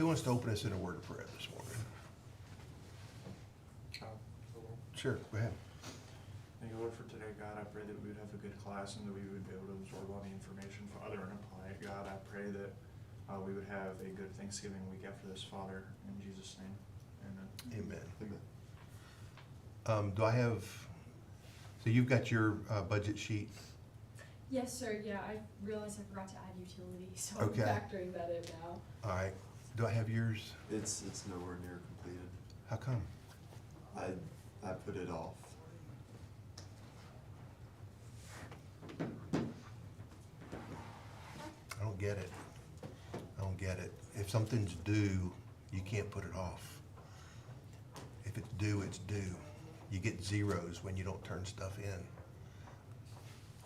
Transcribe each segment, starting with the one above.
Who wants to open us in a word of prayer this morning? Sure, go ahead. Thank you, Lord, for today, God. I pray that we would have a good class and that we would be able to absorb all the information from other and apply it. God, I pray that we would have a good Thanksgiving week after this, Father. In Jesus' name, amen. Amen. Do I have, so you've got your budget sheet? Yes, sir. Yeah, I realized I forgot to add utilities, so Okay. I'm factoring that in now. All right. Do I have yours? It's nowhere near completed. How come? I put it off. I don't get it. I don't get it. If something's due, you can't put it off. If it's due, it's due. You get zeros when you don't turn stuff in.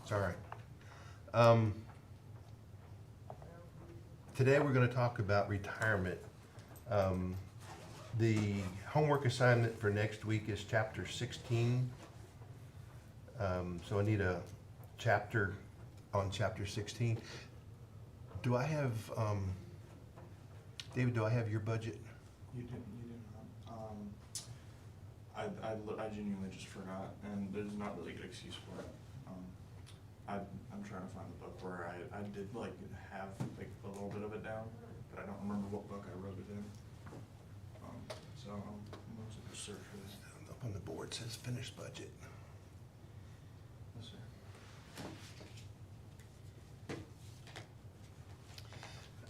It's all right. Today we're going to talk about retirement. The homework assignment for next week is chapter 16. So I need a chapter on chapter 16. Do I have, David, do I have your budget? You did not. I genuinely just forgot, and there's not really a good excuse for it. I'm trying to find the book where I did like have like a little bit of it down, but I don't remember what book I wrote it in. So I'm going to just search for this. Up on the board says finished budget. Yes,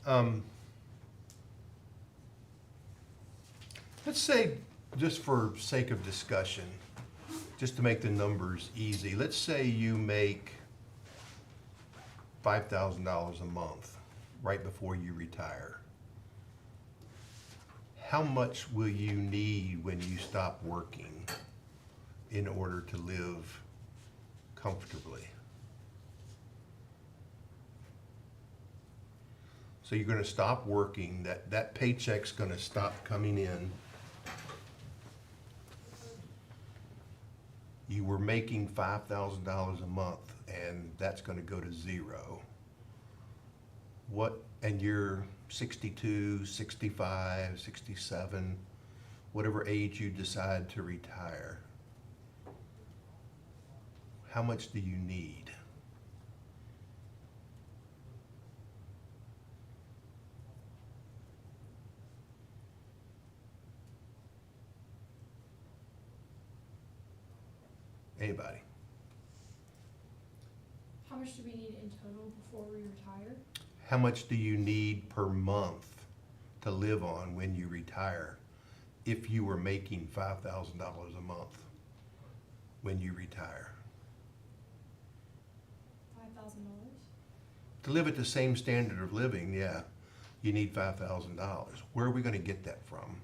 sir. Let's say, just for sake of discussion, just to make the numbers easy, let's say you make $5,000 a month right before you retire. How much will you need when you stop working in order to live comfortably? So you're going to stop working, that paycheck's going to stop coming in. You were making $5,000 a month and that's going to go to zero. And you're 62, 65, 67, whatever age you decide to retire. How much do you need? Anybody? How much do we need in total before we retire? How much do you need per month to live on when you retire if you were making $5,000 a month when you retire? $5,000? To live at the same standard of living, yeah, you need $5,000. Where are we going to get that from?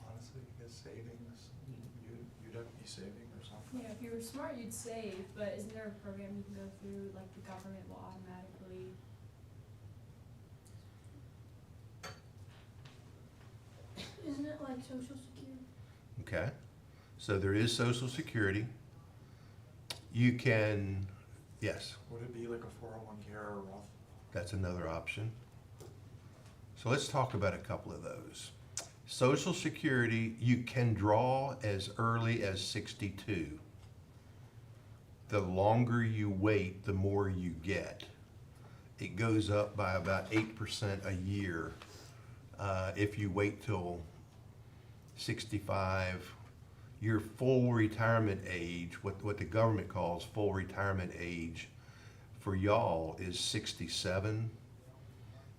Honestly, I guess savings. You'd have to be saving or something. Yeah, if you were smart, you'd save, but isn't there a program you can go through, like the government will automatically? Isn't it like Social Security? Okay, so there is Social Security. You can, yes, Would it be like a 401k or a Roth? that's another option. So let's talk about a couple of those. Social Security, you can draw as early as 62. The longer you wait, the more you get. It goes up by about 8% a year if you wait till 65. Your full retirement age, what the government calls full retirement age, for y'all is 67.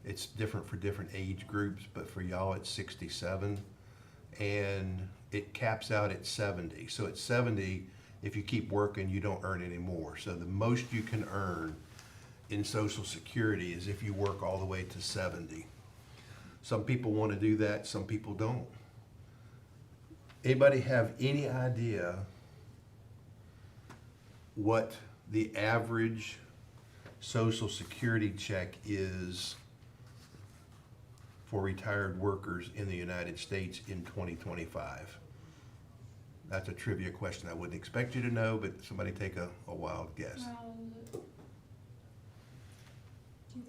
It's different for different age groups, but for y'all it's 67. And it caps out at 70. So at 70, if you keep working, you don't earn any more. So the most you can earn in Social Security is if you work all the way to 70. Some people want to do that, some people don't. Anybody have any idea what the average Social Security check is for retired workers in the United States in 2025? That's a trivia question I wouldn't expect you to know, but somebody take a wild guess. Around $2,000, $3,000?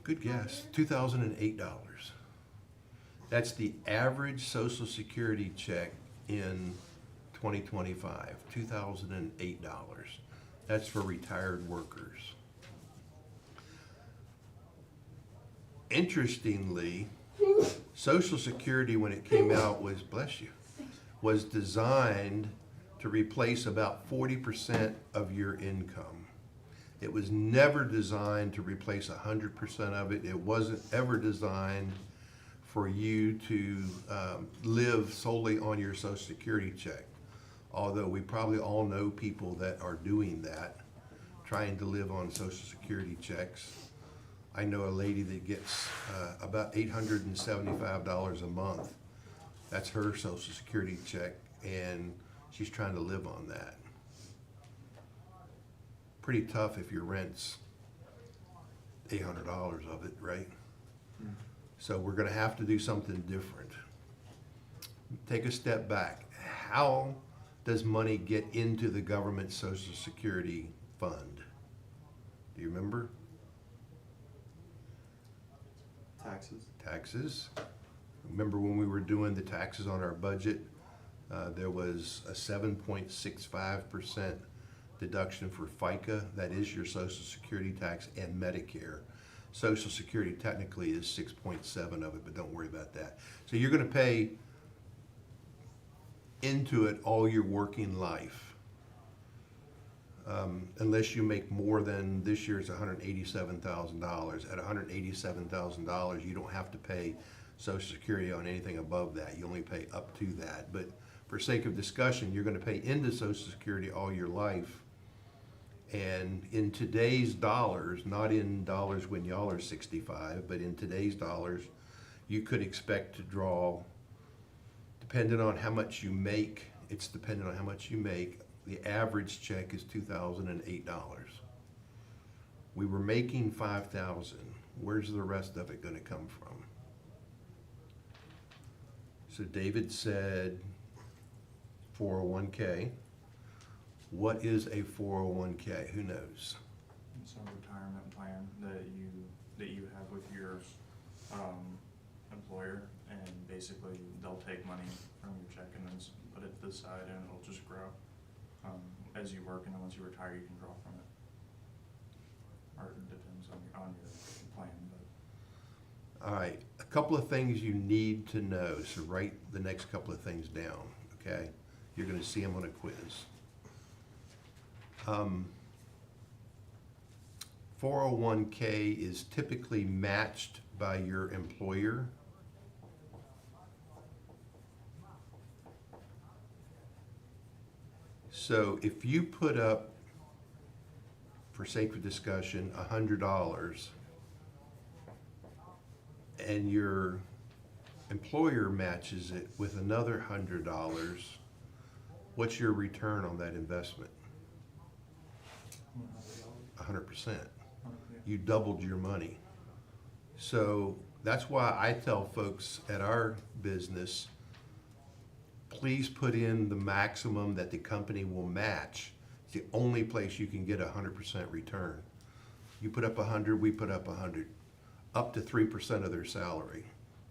Good guess, $2,008. That's the average Social Security check in 2025, $2,008. That's for retired workers. Interestingly, Social Security, when it came out, was, bless you, was designed to replace about 40% of your income. It was never designed to replace 100% of it. It wasn't ever designed for you to live solely on your Social Security check. Although we probably all know people that are doing that, trying to live on Social Security checks. I know a lady that gets about $875 a month. That's her Social Security check, and she's trying to live on that. Pretty tough if your rent's $800 of it, right? So we're gonna have to do something different. Take a step back. How does money get into the government Social Security fund? Do you remember? Taxes? Taxes. Remember when we were doing the taxes on our budget, there was a 7.65% deduction for FICA, that is your Social Security tax, and Medicare. Social Security technically is 6.7 of it, but don't worry about that. So you're gonna pay into it all your working life. Unless you make more than, this year's $187,000. At $187,000, you don't have to pay Social Security on anything above that. You only pay up to that. But for sake of discussion, you're gonna pay into Social Security all your life. And in today's dollars, not in dollars when y'all are 65, but in today's dollars, you could expect to draw, depending on how much you make, it's dependent on how much you make, the average check is $2,008. We were making $5,000. Where's the rest of it gonna come from? So David said 401k. What is a 401k? Who knows? It's a retirement plan that you have with your employer, and basically they'll take money from your check and then put it to the side, and it'll just grow as you work, and then once you retire, you can draw from it. Or it depends on your plan, but. All right, a couple of things you need to know, so write the next couple of things down, okay? You're gonna see them on a quiz. 401k is typically matched by your employer. So if you put up, for sake of discussion, $100, and your employer matches it with another $100, what's your return on that investment? 100%. You doubled your money. So that's why I tell folks at our business, please put in the maximum that the company will match. It's the only place you can get 100% return. You put up 100, we put up 100, up to 3% of their salary.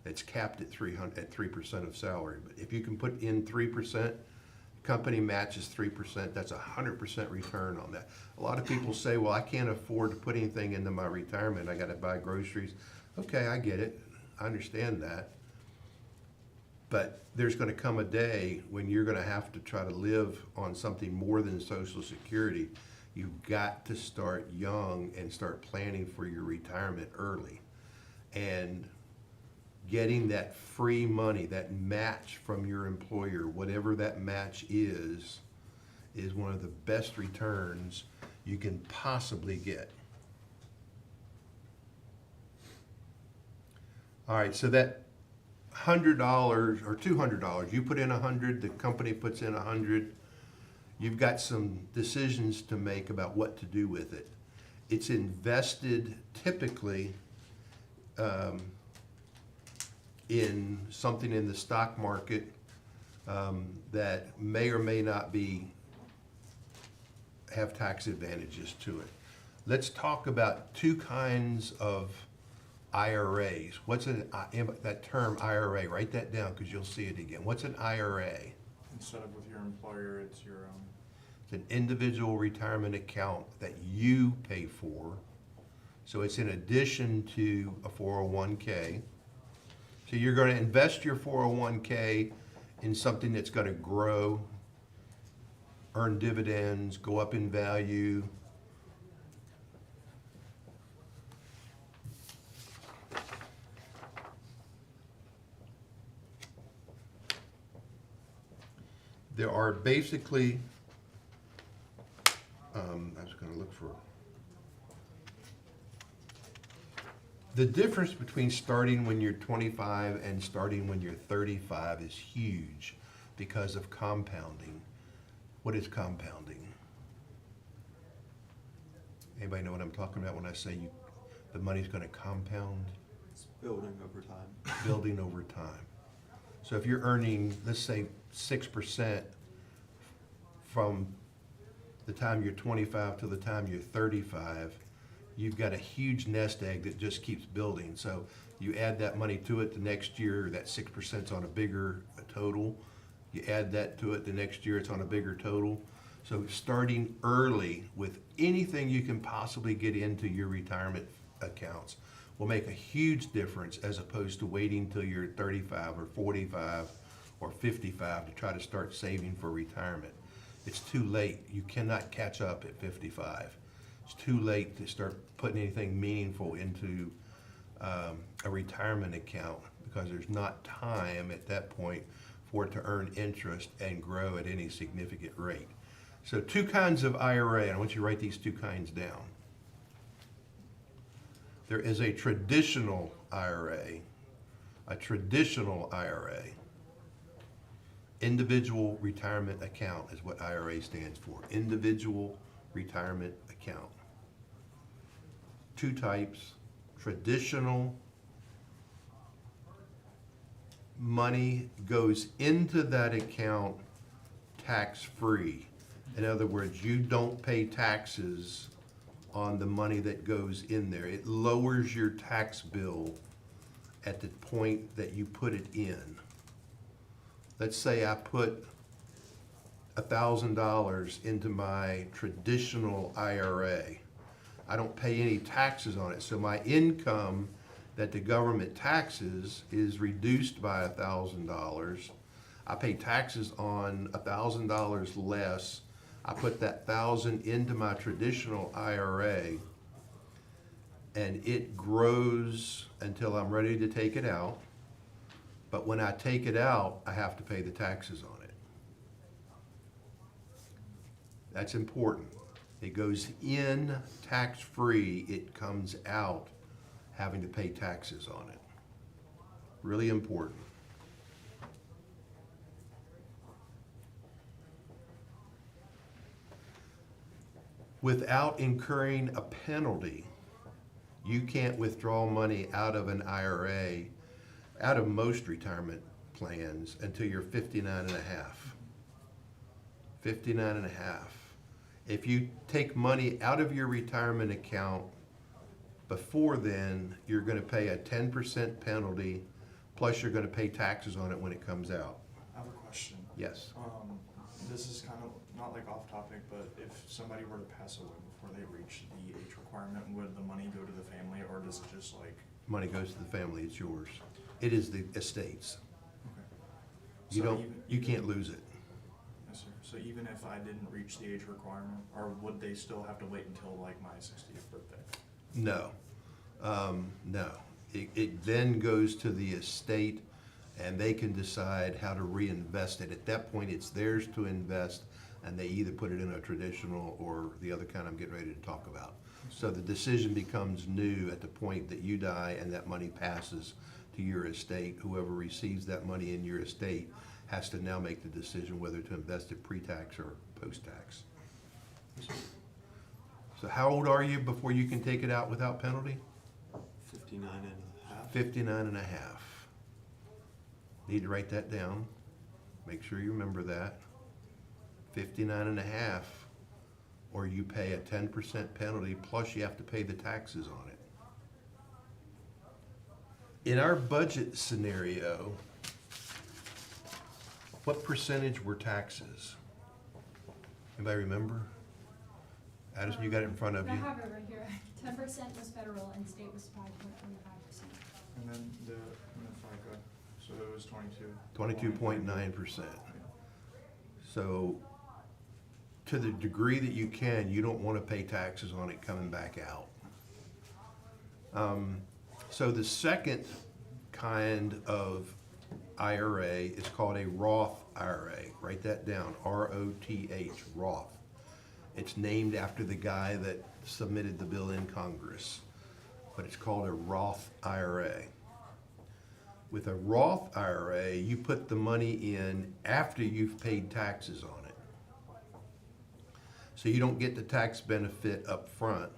It's capped at 3% of salary. But if you can put in 3%, company matches 3%, that's 100% return on that. A lot of people say, well, I can't afford to put anything into my retirement. I gotta buy groceries. Okay, I get it. I understand that. But there's gonna come a day when you're gonna have to try to live on something more than Social Security. You've got to start young and start planning for your retirement early. And getting that free money, that match from your employer, whatever that match is one of the best returns you can possibly get. All right, so that $100 or $200, you put in 100, the company puts in 100, you've got some decisions to make about what to do with it. It's invested typically in something in the stock market that may or may not have tax advantages to it. Let's talk about two kinds of IRAs. What's that term IRA? Write that down because you'll see it again. What's an IRA? Instead of with your employer, it's your, It's an individual retirement account that you pay for. So it's in addition to a 401k. So you're going to invest your 401k in something that's going to grow, earn dividends, go up in value. There are basically, I was gonna look for, the difference between starting when you're 25 and starting when you're 35 is huge because of compounding. What is compounding? Anybody know what I'm talking about when I say the money's gonna compound? It's building over time. Building over time. So if you're earning, let's say, 6% from the time you're 25 to the time you're 35, you've got a huge nest egg that just keeps building. So you add that money to it the next year, that 6%'s on a bigger total. You add that to it the next year, it's on a bigger total. So starting early with anything you can possibly get into your retirement accounts will make a huge difference as opposed to waiting till you're 35 or 45 or 55 to try to start saving for retirement. It's too late. You cannot catch up at 55. It's too late to start putting anything meaningful into a retirement account because there's not time at that point for it to earn interest and grow at any significant rate. So 2 kinds of IRA, and I want you to write these 2 kinds down. There is a traditional IRA, individual retirement account is what IRA stands for, individual retirement account. 2 types, traditional, money goes into that account tax-free. In other words, you don't pay taxes on the money that goes in there. It lowers your tax bill at the point that you put it in. Let's say I put $1,000 into my traditional IRA. I don't pay any taxes on it, so my income that the government taxes is reduced by $1,000. I pay taxes on $1,000 less. I put that $1,000 into my traditional IRA, and it grows until I'm ready to take it out. But when I take it out, I have to pay the taxes on it. That's important. It goes in tax-free, it comes out having to pay taxes on it. Really important. Without incurring a penalty, you can't withdraw money out of an IRA, out of most retirement plans, until you're 59 and a half. 59 and a half. If you take money out of your retirement account before then, you're going to pay a 10% penalty, plus you're going to pay taxes on it when it comes out. I have a question. Yes. This is kind of not like off topic, but if somebody were to pass away before they reach the age requirement, would the money go to the family, or does it just like? Money goes to the family, it's yours. It is the estate's. Okay. You So don't, even- you can't lose it. Yes, sir. So even if I didn't reach the age requirement, or would they still have to wait until like my 60th birthday? No, no. It then goes to the estate and they can decide how to reinvest it. At that point, it's theirs to invest and they either put it in a traditional or the other kind I'm getting ready to talk about. So the decision becomes new at the point that you die and that money passes to your estate. Whoever receives that money in your estate has to now make the decision whether to invest it pre-tax or post-tax. So how old are you before you can take it out without penalty? 59 and a half. 59 and a half. Need to write that down. Make sure you remember that. 59 and a half, or you pay a 10% penalty, plus you have to pay the taxes on it. In our budget scenario, what percentage were taxes? Anybody remember? Addison, you got it in front of I you. have it right here. 10% was federal and state was 5.25%. And then the FICA, so it was 22. 22.9%. So to the degree that you can, you don't want to pay taxes on it coming back out. So the second kind of IRA is called a Roth IRA. Write that down, R-O-T-H, Roth. It's named after the guy that submitted the bill in Congress, but it's called a Roth IRA. With a Roth IRA, you put the money in after you've paid taxes on it. So you don't get the tax benefit up front,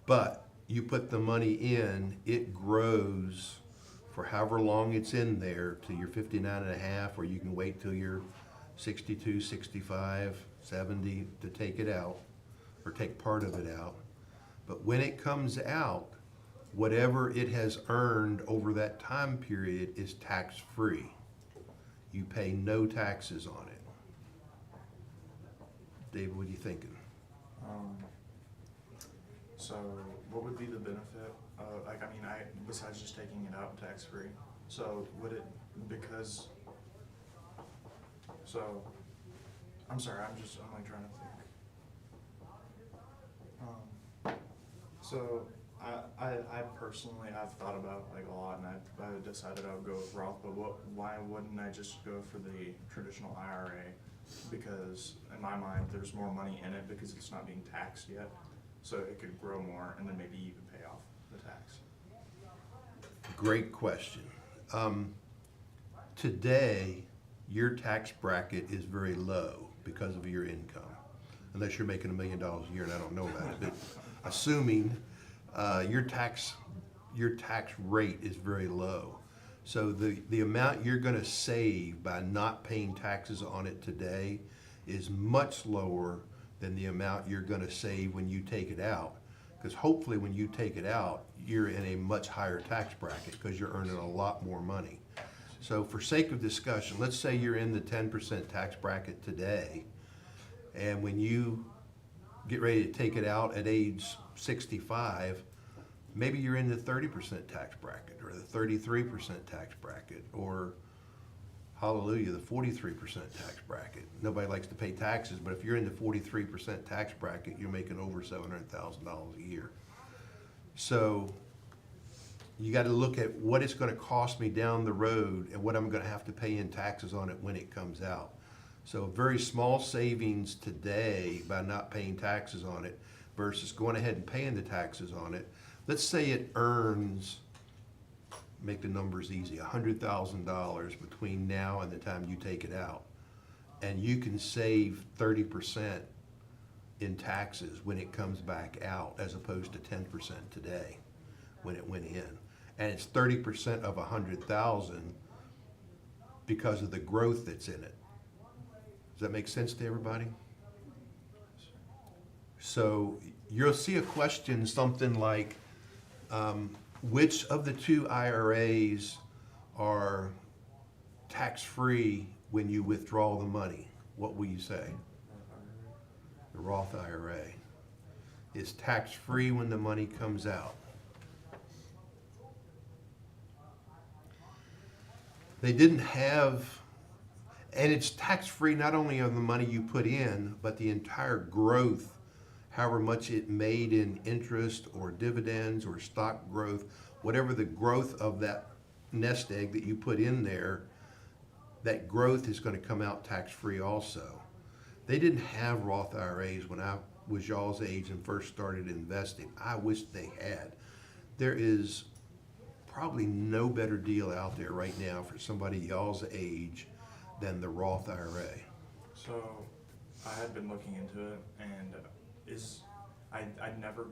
but you put the money in, it grows for however long it's in there till you're 59 and a half, or you can wait till you're 62, 65, 70 to take it out, or take part of it out. But when it comes out, whatever it has earned over that time period is tax-free. You pay no taxes on it. David, what are you thinking? So what would be the benefit of, like, I mean, besides just taking it out tax-free? So would it, because, so, I'm sorry, I'm like trying to think. So I personally, I've thought about like a lot, and I decided I would go with Roth, but why wouldn't I just go for the traditional IRA? Because in my mind, there's more money in it because it's not being taxed yet. So it could grow more, and then maybe you could pay off the tax. Great question. Today, your tax bracket is very low because of your income, unless you're making $1 million a year, and I don't know about it. But assuming your tax rate is very low, so the amount you're going to save by not paying taxes on it today is much lower than the amount you're going to save when you take it out. Because hopefully when you take it out, you're in a much higher tax bracket because you're earning a lot more money. So for sake of discussion, let's say you're in the 10% tax bracket today, and when you get ready to take it out at age 65, maybe you're in the 30% tax bracket, or the 33% tax bracket, or hallelujah, the 43% tax bracket. Nobody likes to pay taxes, but if you're in the 43% tax bracket, you're making over $700,000 a year. So you got to look at what it's going to cost me down the road and what I'm going to have to pay in taxes on it when it comes out. So very small savings today by not paying taxes on it versus going ahead and paying the taxes on it. Let's say it earns, make the numbers easy, $100,000 between now and the time you take it out. And you can save 30% in taxes when it comes back out, as opposed to 10% today when it went in. And it's 30% of 100,000 because of the growth that's in it. Does that make sense to everybody? So you'll see a question, something like, which of the two IRAs are tax-free when you withdraw the money? What will you say? The Roth IRA is tax-free when the money comes out. They didn't have, and it's tax-free not only on the money you put in, but the entire growth, however much it made in interest or dividends or stock growth, whatever the growth of that nest egg that you put in there, that growth is going to come out tax-free also. They didn't have Roth IRAs when I was y'all's age and first started investing. I wish they had. There is probably no better deal out there right now for somebody y'all's age than the Roth IRA. So I had been looking into it, and I never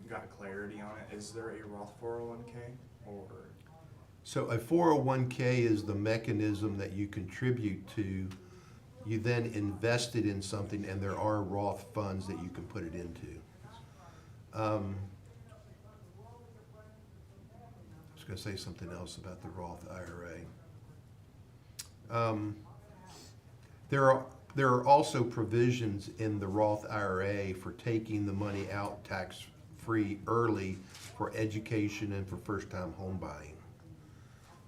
got clarity on it. Is there a Roth 401k or? So a 401k is the mechanism that you contribute to. You then invest it in something, and there are Roth funds that you can put it into. gonna say something else about the Roth IRA. There are also provisions in the Roth IRA for taking the money out tax-free early for education and for first-time home buying.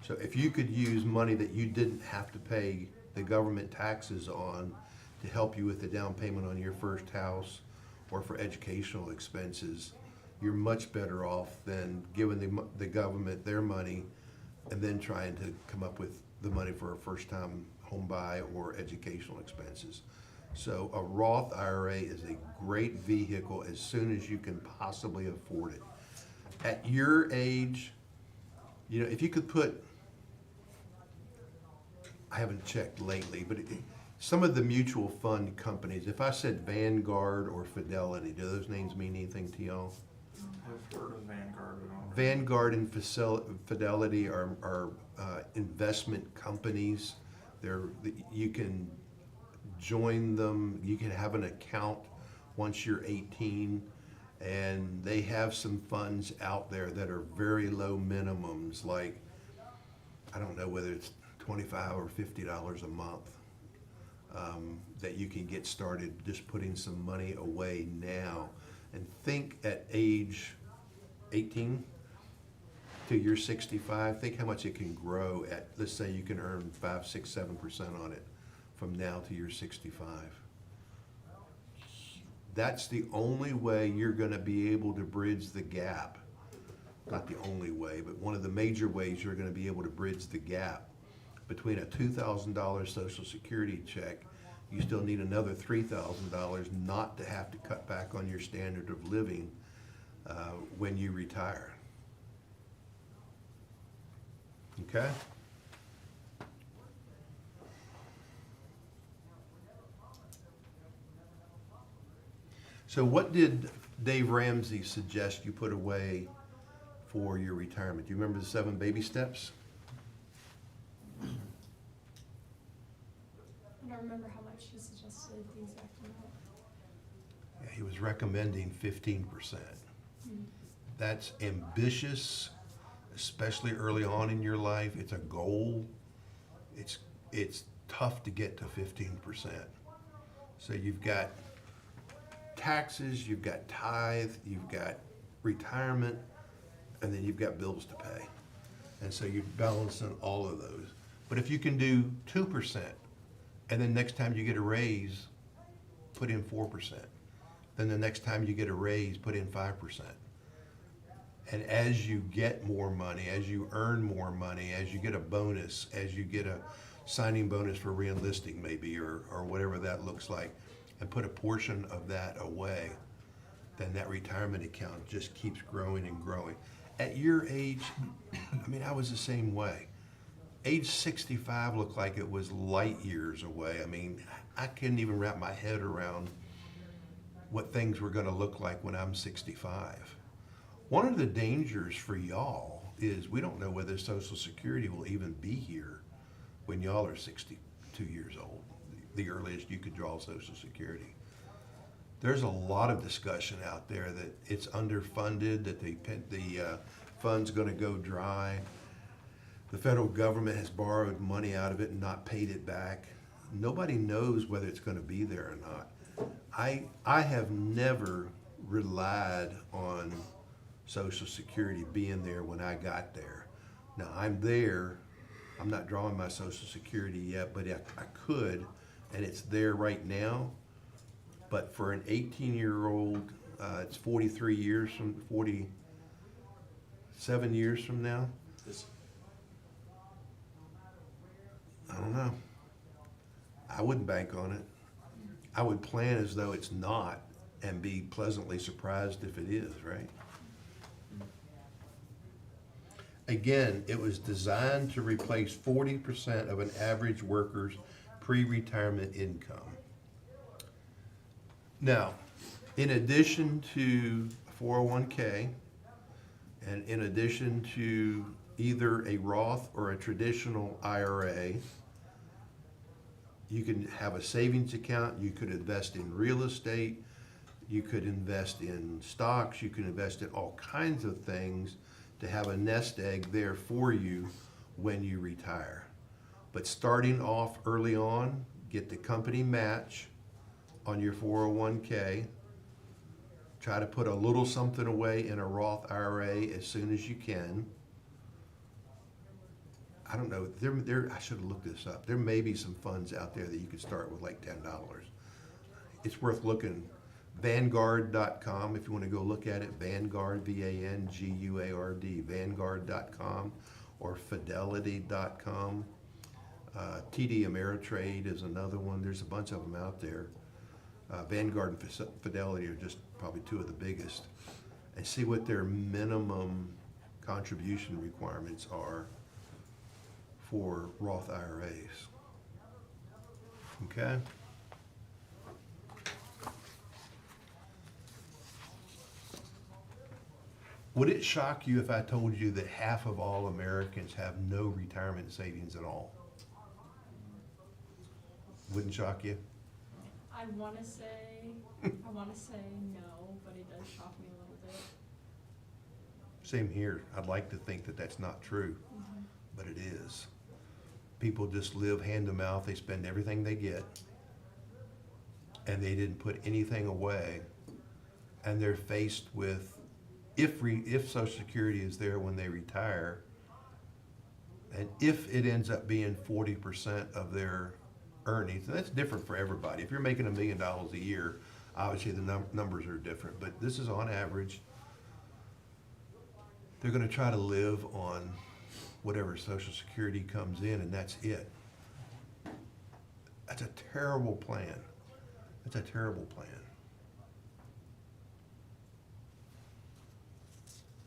So if you could use money that you didn't have to pay the government taxes on to help you with the down payment on your first house or for educational expenses, you're much better off than giving the government their money and then trying to come up with the money for a first-time home buy or educational expenses. So a Roth IRA is a great vehicle as soon as you can possibly afford it. At your age, you know, if you could put, I haven't checked lately, but some of the mutual fund companies, if I said Vanguard or Fidelity, do those names mean anything to y'all? I've heard of Vanguard, but I don't. Vanguard and Fidelity are investment companies. You can join them, you can have an account once you're 18, and they have some funds out there that are very low minimums, like, I don't know whether it's $25 or $50 a month, that you can get started just putting some money away now. And think at age 18 to you're 65, think how much it can grow at, let's say you can earn 5, 6, 7% on it from now to you're 65. That's the only way you're gonna be able to bridge the gap. Not the only way, but one of the major ways you're gonna be able to bridge the gap between a $2,000 Social Security check. You still need another $3,000 not to have to cut back on your standard of living when you retire. Okay? So what did Dave Ramsey suggest you put away for your retirement? Do you remember the 7 baby steps? I don't remember how much he suggested the exact amount. Yeah, he was recommending 15%. That's ambitious, especially early on in your life. It's a goal. It's tough to get to 15%. So you've got taxes, you've got tithe, you've got retirement, and then you've got bills to pay. And so you're balancing all of those. But if you can do 2%, and then next time you get a raise, put in 4%. Then the next time you get a raise, put in 5%. And as you get more money, as you earn more money, as you get a bonus, as you get a signing bonus for re-enlisting maybe, or whatever that looks like, and put a portion of that away, then that retirement account just keeps growing and growing. At your age, I mean, I was the same way. Age 65 looked like it was light years away. I mean, I couldn't even wrap my head around what things were gonna look like when I'm 65. One of the dangers for y'all is we don't know whether Social Security will even be here when y'all are 62 years old, the earliest you could draw Social Security. There's a lot of discussion out there that it's underfunded, that the fund's gonna go dry. The federal government has borrowed money out of it and not paid it back. Nobody knows whether it's gonna be there or not. I have never relied on Social Security being there when I got there. Now, I'm there, I'm not drawing my Social Security yet, but I could, and it's there right now. But for an 18-year-old, it's 47 years from now. This, I don't know. I wouldn't bank on it. I would plan as though it's not and be pleasantly surprised if it is, right? Again, it was designed to replace 40% of an average worker's pre-retirement income. Now, in addition to 401k, and in addition to either a Roth or a traditional IRA, you can have a savings account, you could invest in real estate, you could invest in stocks, you can invest in all kinds of things to have a nest egg there for you when you retire. But starting off early on, get the company match on your 401k. Try to put a little something away in a Roth IRA as soon as you can. I don't know, I should have looked this up. There may be some funds out there that you could start with like $10. It's worth looking. Vanguard.com, if you want to go look at it, Vanguard, VANGUARD, Vanguard.com, or Fidelity.com. TD Ameritrade is another one. There's a bunch of them out there. Vanguard and Fidelity are just probably two of the biggest. And see what their minimum contribution requirements are for Roth IRAs. Okay? Would it shock you if I told you that half of all Americans have no retirement savings at all? Wouldn't shock you? I wanna say no, but it does shock me a little bit. Same here. I'd like to think that that's not true, but it is. People just live hand to mouth. They spend everything they get, and they didn't put anything away. And they're faced with, if Social Security is there when they retire, and if it ends up being 40% of their earnings, and that's different for everybody. If you're making $1 million a year, obviously the numbers are different, but this is on average. They're gonna try to live on whatever Social Security comes in, and that's it. That's a terrible plan. That's a terrible plan.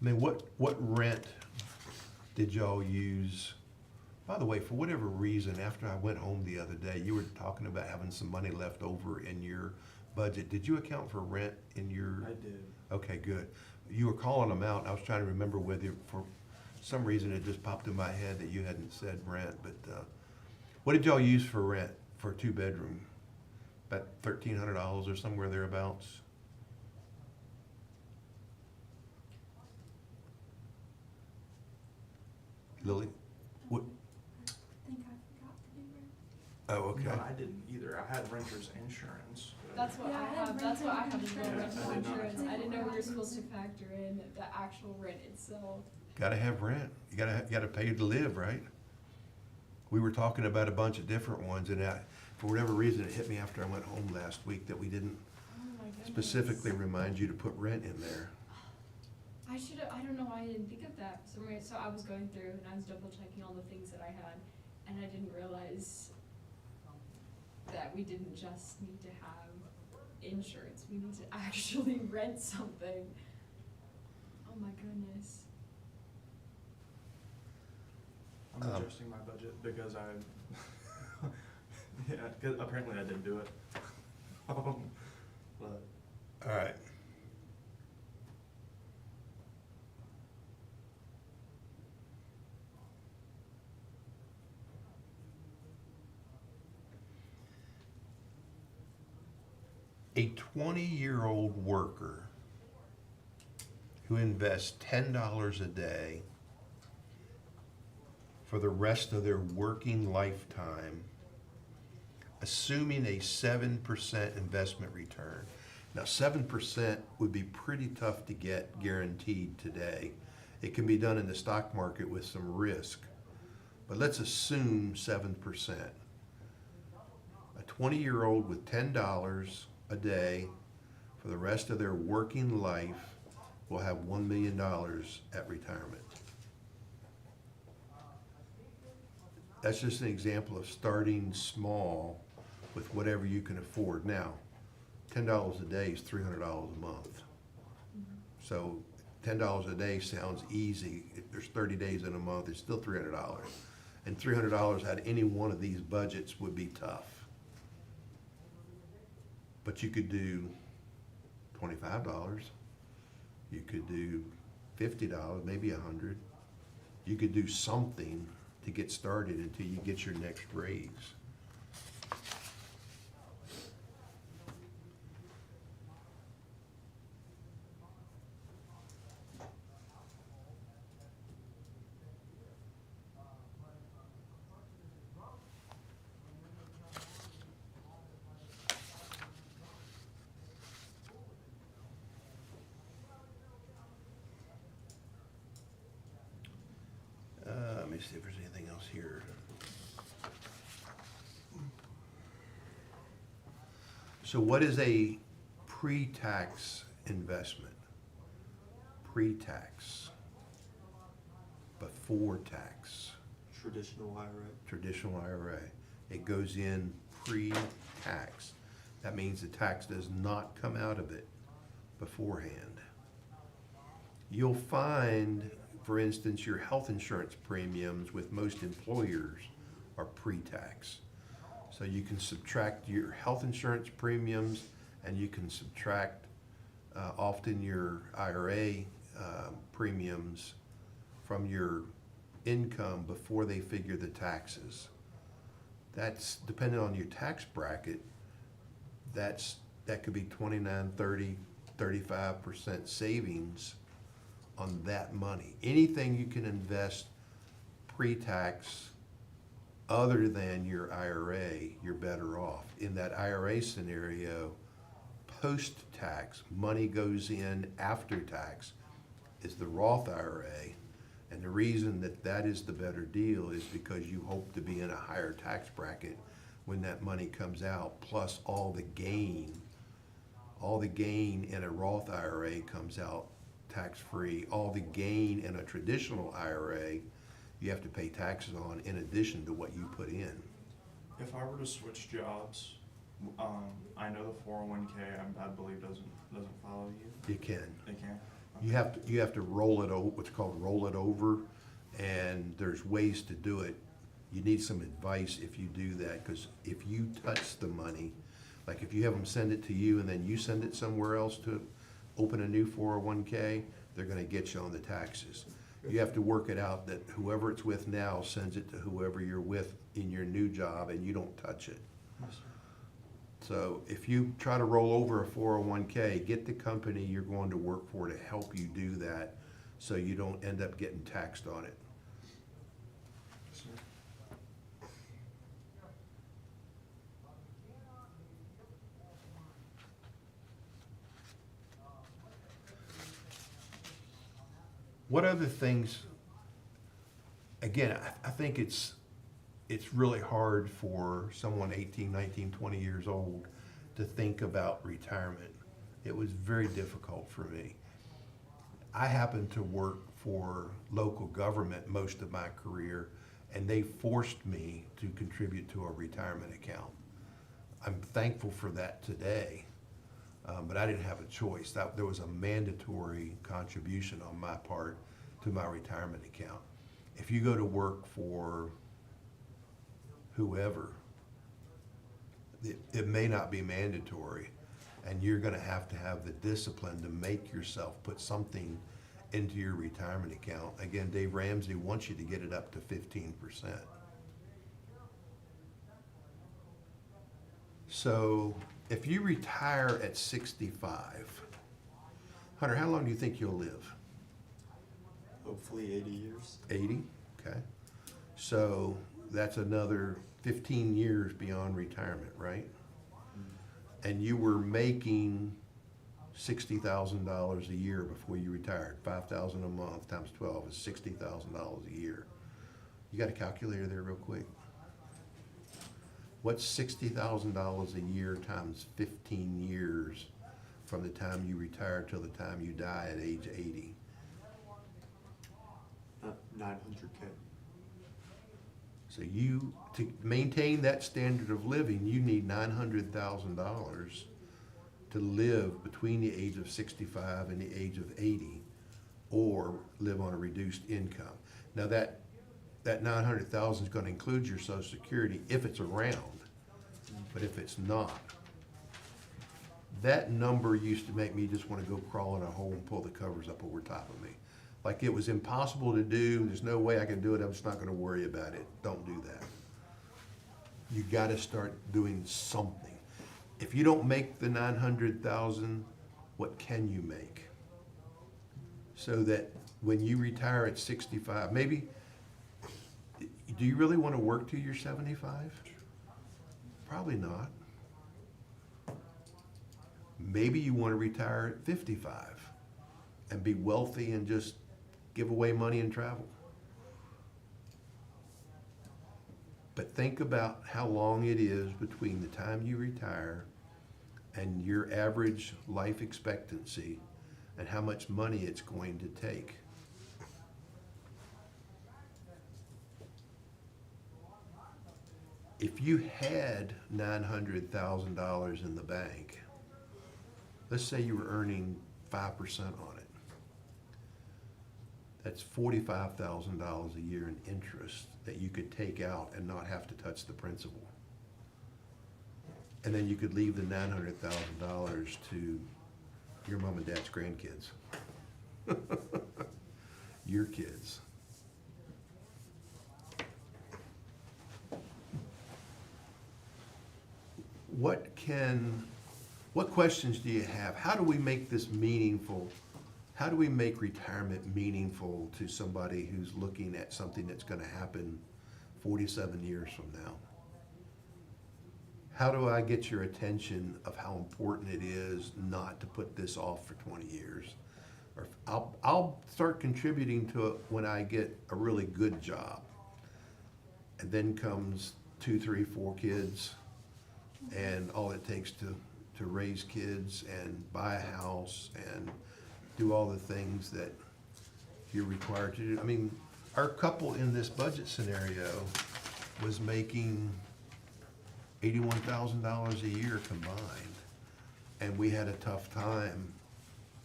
I mean, what rent did y'all use? By the way, for whatever reason, after I went home the other day, you were talking about having some money left over in your budget. Did you account for rent in your? I did. Okay, good. You were calling them out. I was trying to remember whether, for some reason, it just popped in my head that you hadn't said rent. But what did y'all use for rent for a 2-bedroom? About $1,300 or somewhere thereabouts. Lily, what? I think I forgot to do that. Oh, okay. No, I didn't either. I had renter's insurance. That's what Yeah, I I have have, that's what I have as well, renter's rental insurance. insurance. I didn't know we were supposed to factor in the actual rent itself. Gotta have rent. You gotta pay to live, right? We were talking about a bunch of different ones, and for whatever reason, it hit me after I went home last week that we didn't Oh my goodness. specifically remind you to put rent in there. I don't know why I didn't think of that for some reason. So I was going through and I was double checking all the things that I had, and I didn't realize that we didn't just need to have insurance, we need to actually rent something. Oh my goodness. I'm adjusting my budget because I, yeah, 'cause apparently I didn't do it. But All right. A 20-year-old worker who invests $10 a day for the rest of their working lifetime, assuming a 7% investment return. Now, 7% would be pretty tough to get guaranteed today. It can be done in the stock market with some risk, but let's assume 7%. A 20-year-old with $10 a day for the rest of their working life will have $1 million at retirement. That's just an example of starting small with whatever you can afford. Now, $10 a day is $300 a month. So $10 a day sounds easy. If there's 30 days in a month, it's still $300. And $300 out of any one of these budgets would be tough. But you could do $25. You could do $50, maybe $100. You could do something to get started until you get your next raise. see if there's anything else here. So what is a pre-tax investment? Pre-tax. Before tax. Traditional IRA. Traditional IRA. It goes in pre-tax. That means the tax does not come out of it beforehand. You'll find, for instance, your health insurance premiums with most employers are pre-tax. So you can subtract your health insurance premiums and you can subtract often your IRA premiums from your income before they figure the taxes. That's depending on your tax bracket. That could be 29, 30, 35% savings on that money. Anything you can invest pre-tax other than your IRA, you're better off. In that IRA scenario, post-tax, money goes in after tax is the Roth IRA. And the reason that that is the better deal is because you hope to be in a higher tax bracket when that money comes out, plus all the gain in a Roth IRA comes out tax-free. All the gain in a traditional IRA, you have to pay taxes on in addition to what you put in. If I were to switch jobs, I know the 401k I believe doesn't follow you. You can. They can. You have to roll it over, what's called roll it over, and there's ways to do it. You need some advice if you do that, because if you touch the money, like if you have them send it to you and then you send it somewhere else to open a new 401k, they're gonna get you on the taxes. You have to work it out that whoever it's with now sends it to whoever you're with in your new job and you don't touch it. Yes, sir. So if you try to roll over a 401k, get the company you're going to work for to help you do that so you don't end up getting taxed on it. Yes, sir. What other things, again, I think it's really hard for someone 18, 19, 20 years old to think about retirement. It was very difficult for me. I happened to work for local government most of my career, and they forced me to contribute to a retirement account. I'm thankful for that today, but I didn't have a choice. There was a mandatory contribution on my part to my retirement account. If you go to work for whoever, it may not be mandatory, and you're gonna have the discipline to make yourself put something into your retirement account. Again, Dave Ramsey wants you to get it up to 15%. So if you retire at 65, Hunter, how long do you think you'll live? Hopefully 80 years. 80, okay. So that's another 15 years beyond retirement, right? And you were making $60,000 a year before you retired. $5,000 a month times 12 is $60,000 a year. You got a calculator there real quick? What's $60,000 a year times 15 years from the time you retire till the time you die at age 80? 900K. So to maintain that standard of living, you need $900,000 to live between the age of 65 and the age of 80, or live on a reduced income. Now that 900,000 is going to include your Social Security if it's around, but if it's not, that number used to make me just want to go crawl in a hole and pull the covers up over top of me. Like it was impossible to do. There's no way I can do it. I'm just not going to worry about it. Don't do that. You got to start doing something. If you don't make the 900,000, what can you make? So that when you retire at 65, maybe, do you really want to work till you're 75? Probably not. Maybe you want to retire at 55 and be wealthy and just give away money and travel. But think about how long it is between the time you retire and your average life expectancy and how much money it's going to take. If you had $900,000 in the bank, let's say you were earning 5% on it. That's $45,000 a year in interest that you could take out and not have to touch the principal. And then you could leave the $900,000 to your mom and dad's grandkids. Your kids. What questions do you have? How do we make this meaningful? How do we make retirement meaningful to somebody who's looking at something that's gonna happen 47 years from now? How do I get your attention of how important it is not to put this off for 20 years? Or I'll start contributing to it when I get a really good job. And then comes 2, 3, 4 kids, and all it takes to raise kids and buy a house and do all the things that you're required to do. I mean, our couple in this budget scenario was making $81,000 a year combined, and we had a tough time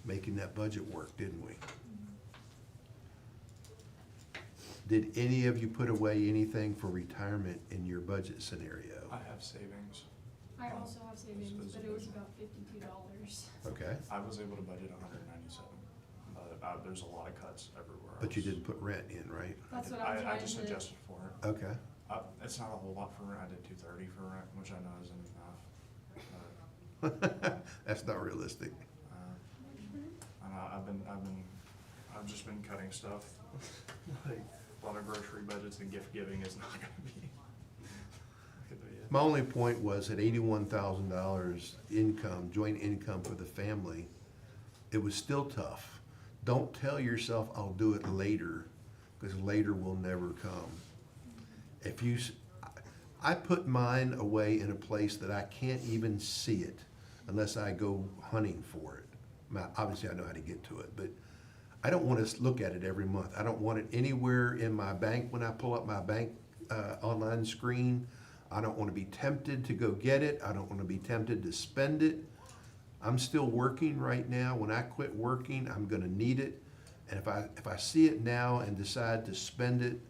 making that budget work, didn't we? Did any of you put away anything for retirement in your budget scenario? I have savings. I also have savings, This is but it was budget. about $52. Okay, I was able to budget 197, but there's a lot of cuts everywhere. but you else. didn't put rent in, right? That's what I'm I trying just to, adjusted for it. Okay. It's not a whole lot for rent. I did 230 for rent, which I know isn't enough. That's not realistic. And I've just been cutting stuff. Like a lot of grocery budgets and gift giving is not gonna be it. My only point was at $81,000 income, joint income for the family, it was still tough. Don't tell yourself, I'll do it later, because later will never come. If you, I put mine away in a place that I can't even see it unless I go hunting for it. Obviously, I know how to get to it, but I don't want to look at it every month. I don't want it anywhere in my bank when I pull up my bank online screen. I don't want to be tempted to go get it. I don't want to be tempted to spend it. I'm still working right now. When I quit working, I'm going to need it. And if I see it now and decide to spend it,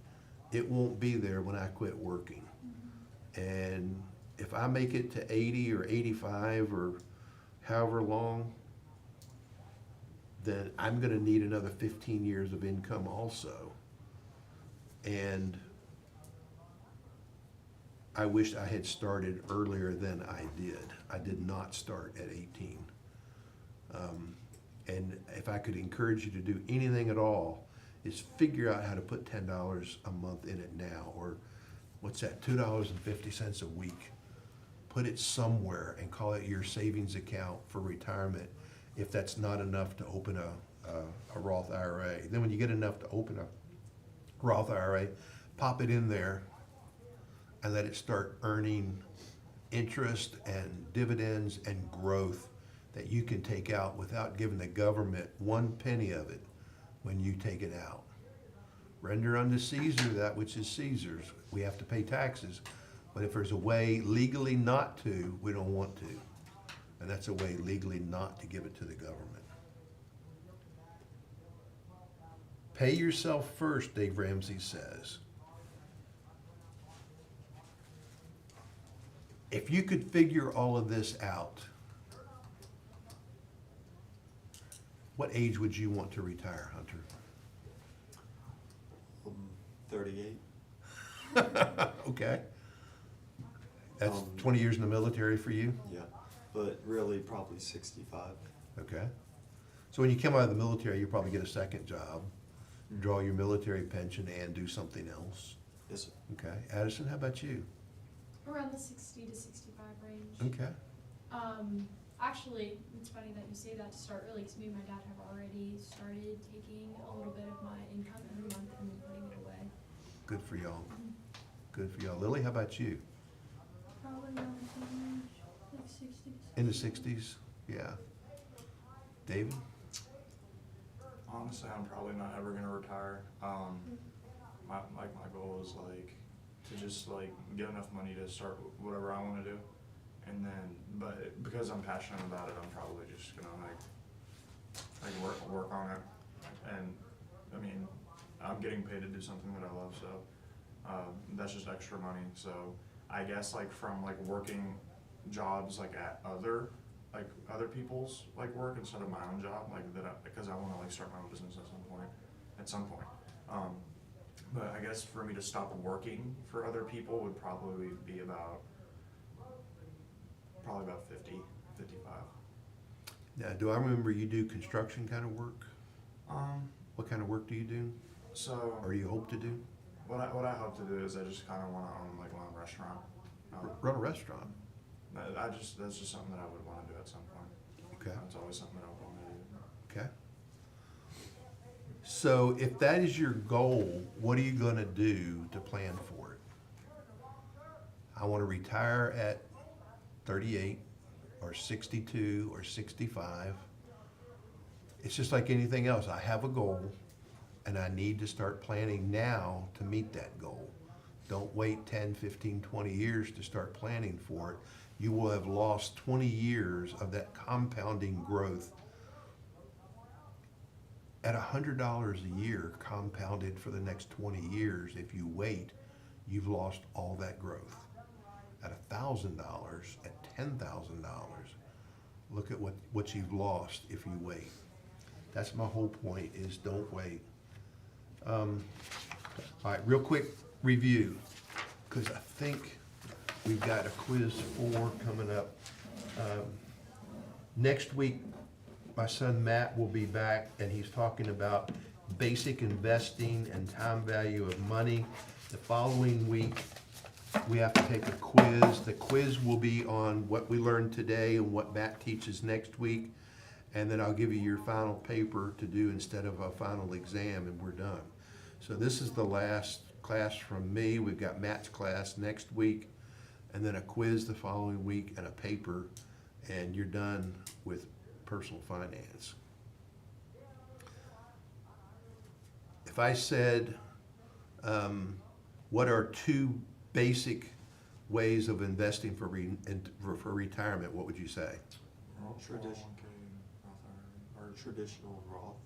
it won't be there when I quit working. And if I make it to 80 or 85 or however long, then I'm gonna need another 15 years of income also. And I wish I had started earlier than I did. I did not start at 18. And if I could encourage you to do anything at all, is figure out how to put $10 a month in it now, or what's that, $2.50 a week. Put it somewhere and call it your savings account for retirement, if that's not enough to open a Roth IRA. Then when you get enough to open a Roth IRA, pop it in there and let it start earning interest and dividends and growth that you can take out without giving the government 1 penny of it when you take it out. Render unto Caesar that which is Caesar's. We have to pay taxes, but if there's a way legally not to, we don't want to. And that's a way legally not to give it to the government. Pay yourself first, Dave Ramsey says. If you could figure all of this out, what age would you want to retire, Hunter? 38. Okay. That's Um, 20 years in the military for you? Yeah, but really probably 65. Okay. So when you come out of the military, you probably get a second job, draw your military pension, and do something else. Yes, sir. Okay. Addison, how about you? around the 60 to 65 range. Okay. Actually, it's funny that you say that to start early, because me and my dad have already started taking a little bit of my income every month and then putting it away. Good for y'all. Good for y'all. Lily, how about you? Probably around the same age, like 60. In the sixties? Yeah. David? Honestly, I'm probably not ever gonna retire. My goal is like to just like get enough money to start whatever I wanna do. And then, but because I'm passionate about it, I'm probably just gonna work on it. And, I mean, I'm getting paid to do something that I love, so, that's just extra money. So I guess like from like working jobs like at other people's like work instead of my own job, like because I wanna like start my own business at some point. But I guess for me to stop working for other people would probably be about 50, 55. Now, do I remember you do construction kind of work? What kind of work do you do, So or you hope to do? what I hope to do is I just kind of want to own like my own restaurant. Run a restaurant? That's just something that I would want to do at some point. Okay. That's always something that I would want to do. Okay. So if that is your goal, what are you gonna do to plan for it? I wanna retire at 38 or 62 or 65. It's just like anything else. I have a goal and I need to start planning now to meet that goal. Don't wait 10, 15, 20 years to start planning for it. You will have lost 20 years of that compounding growth. At $100 a year compounded for the next 20 years, if you wait, you've lost all that growth. At $1,000, at $10,000, look at what you've lost if you wait. That's my whole point, is don't wait. All right, real quick review, because I think we've got a quiz 4 coming up. Next week, my son Matt will be back, and he's talking about basic investing and time value of money. The following week, we have to take a quiz. The quiz will be on what we learned today and what Matt teaches next week. And then I'll give you your final paper to do instead of a final exam, and we're done. So this is the last class from me. We've got Matt's class next week, and then a quiz the following week and a paper, and you're done with personal finance. If I said, what are 2 basic ways of investing for retirement, what would you say? Traditional. Or traditional Roth.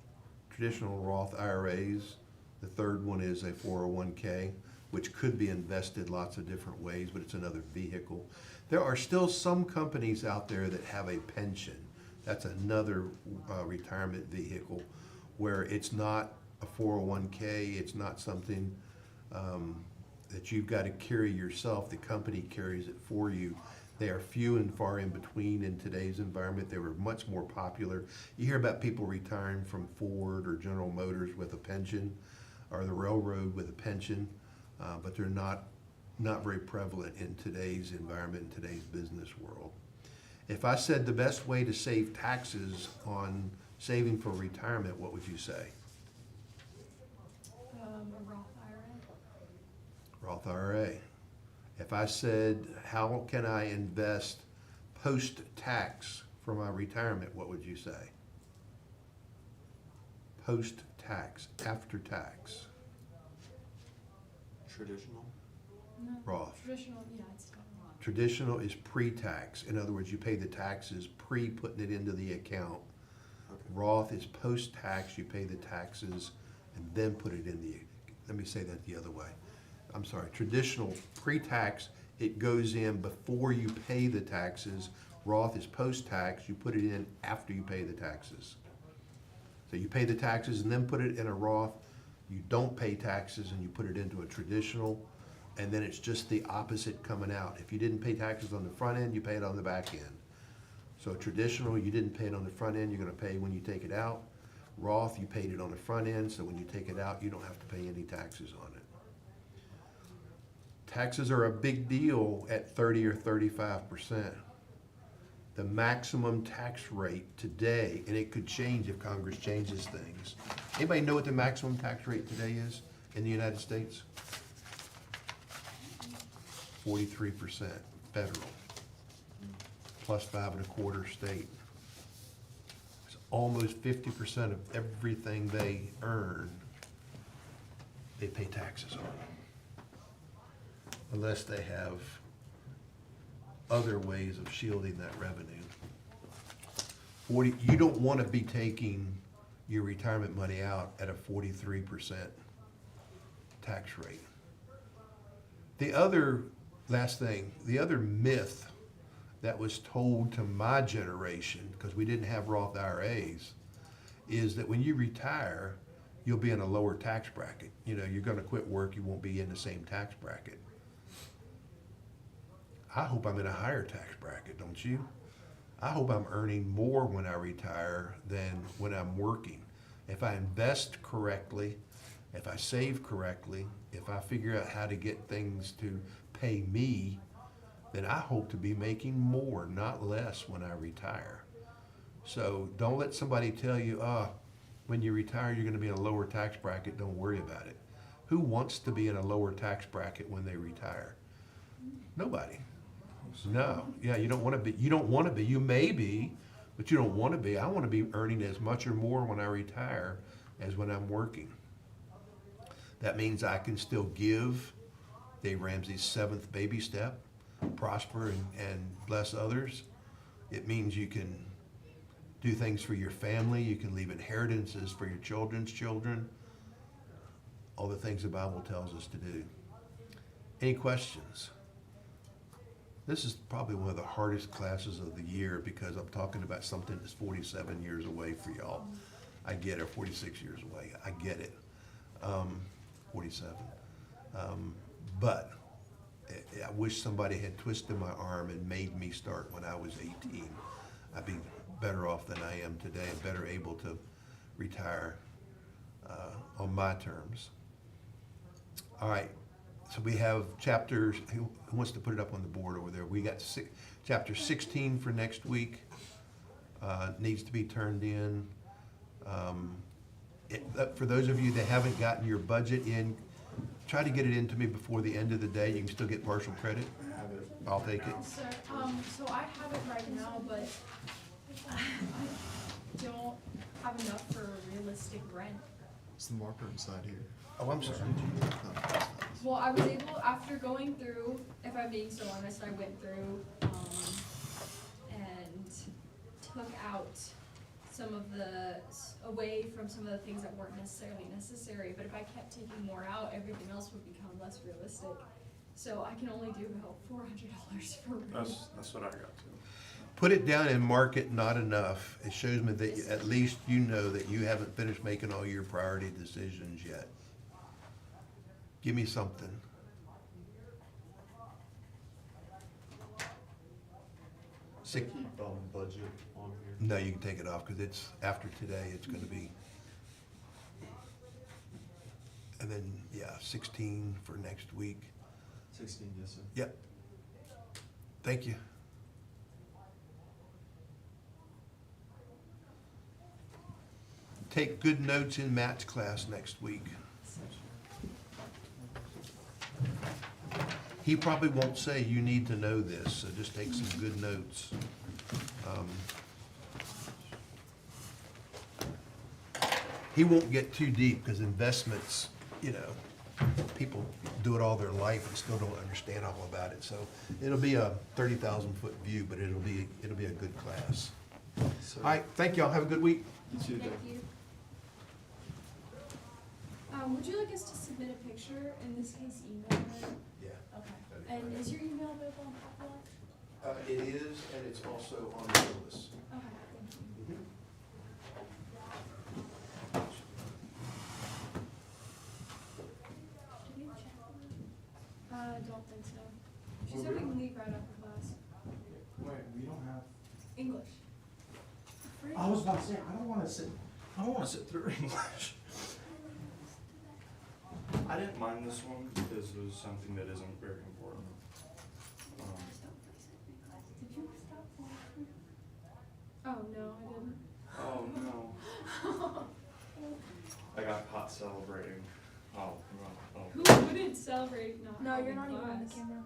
Traditional Roth IRAs. The third one is a 401k, which could be invested lots of different ways, but it's another vehicle. There are still some companies out there that have a pension. That's another retirement vehicle where it's not a 401k, it's not something that you've got to carry yourself. The company carries it for you. They are few and far in between in today's environment. They were much more popular. You hear about people retiring from Ford or General Motors with a pension, or the railroad with a pension, but they're not very prevalent in today's environment, in today's business world. If I said the best way to save taxes on saving for retirement, what would you say? A Roth IRA. Roth IRA. If I said, how can I invest post-tax for my retirement, what would you say? Post-tax, after tax. Traditional. No, Roth. traditional, yeah, it's still Roth. Traditional is pre-tax. In other words, you pay the taxes pre-putting it into the account. Okay. Roth is post-tax, you pay the taxes and then put it in the, let me say that the other way. I'm sorry, traditional, pre-tax, it goes in before you pay the taxes. Roth is post-tax, you put it in after you pay the taxes. So you pay the taxes and then put it in a Roth. You don't pay taxes and you put it into a traditional, and then it's just the opposite coming out. If you didn't pay taxes on the front end, you pay it on the back end. So traditional, you didn't pay it on the front end, you're gonna pay when you take it out. Roth, you paid it on the front end, so when you take it out, you don't have to pay any taxes on it. Taxes are a big deal at 30 or 35%. The maximum tax rate today, and it could change if Congress changes things. Anybody know what the maximum tax rate today is in the United States? 43% federal, plus 5.25 state. It's almost 50% of everything they earn, they pay taxes on. Unless they have other ways of shielding that revenue. You don't wanna be taking your retirement money out at a 43% tax rate. The other, last thing, the other myth that was told to my generation, because we didn't have Roth IRAs, is that when you retire, you'll be in a lower tax bracket. You know, you're gonna quit work, you won't be in the same tax bracket. I hope I'm in a higher tax bracket, don't you? I hope I'm earning more when I retire than when I'm working. If I invest correctly, if I save correctly, if I figure out how to get things to pay me, then I hope to be making more, not less, when I retire. So don't let somebody tell you, when you retire, you're gonna be in a lower tax bracket, don't worry about it. Who wants to be in a lower tax bracket when they retire? Nobody. No, yeah, you don't wanna be, you may be, but you don't wanna be. I wanna be earning as much or more when I retire as when I'm working. That means I can still give Dave Ramsey's 7th baby step, prosper and bless others. It means you can do things for your family, you can leave inheritances for your children's children, all the things the Bible tells us to do. Any questions? This is probably one of the hardest classes of the year because I'm talking about something that's 47 years away for y'all. I get it, 46 years away, I get it. 47. But I wish somebody had twisted my arm and made me start when I was 18. I'd be better off than I am today and better able to retire on my terms. All right, so we have chapters, who wants to put it up on the board over there? We got chapter 16 for next week, needs to be turned in. For those of you that haven't gotten your budget in, try to get it into me before the end of the day. You can still get partial credit. I have it. I'll take it. Sir, so I have it right now, but I don't have enough for realistic rent. It's the marker inside here. Oh, I'm sorry. Well, I was able, after going through, if I'm being so honest, I went through, and took out some of away from some of the things that weren't necessarily necessary, but if I kept taking more out, everything else would become less realistic. So I can only do about $400 for rent. That's what I got too. Put it down and mark it not enough. It shows me that at least you know that you haven't finished making all your priority decisions yet. Give me something. Keep budget on here. No, you can take it off because it's, after today, it's gonna be. And then, yeah, 16 for next week. 16, yes, sir. Yep. Thank you. Take good notes in Matt's class next week. He probably won't say you need to know this, so just take some good notes. He won't get too deep because investments, you know, people do it all their life and still don't understand all about it. So it'll be a 30,000-foot view, but it'll be a good class. So, All right, thank y'all. Have a good week. You too, Thank Dave. you. Would you like us to submit a picture, in this case, email it? Yeah. Okay. And is your email available on top of that? It is, and it's also on the list. Okay, thank you. Did you check her? I don't think so. She said we can leave right after class. Wait, we don't have. English. I was about to say, I don't wanna sit through English. I didn't mind this one because it was something that isn't very important. Did you stop watching? Oh, no, I didn't. Oh no. I got caught celebrating. Oh. Who wouldn't celebrate not No, you're having not even on the class? camera.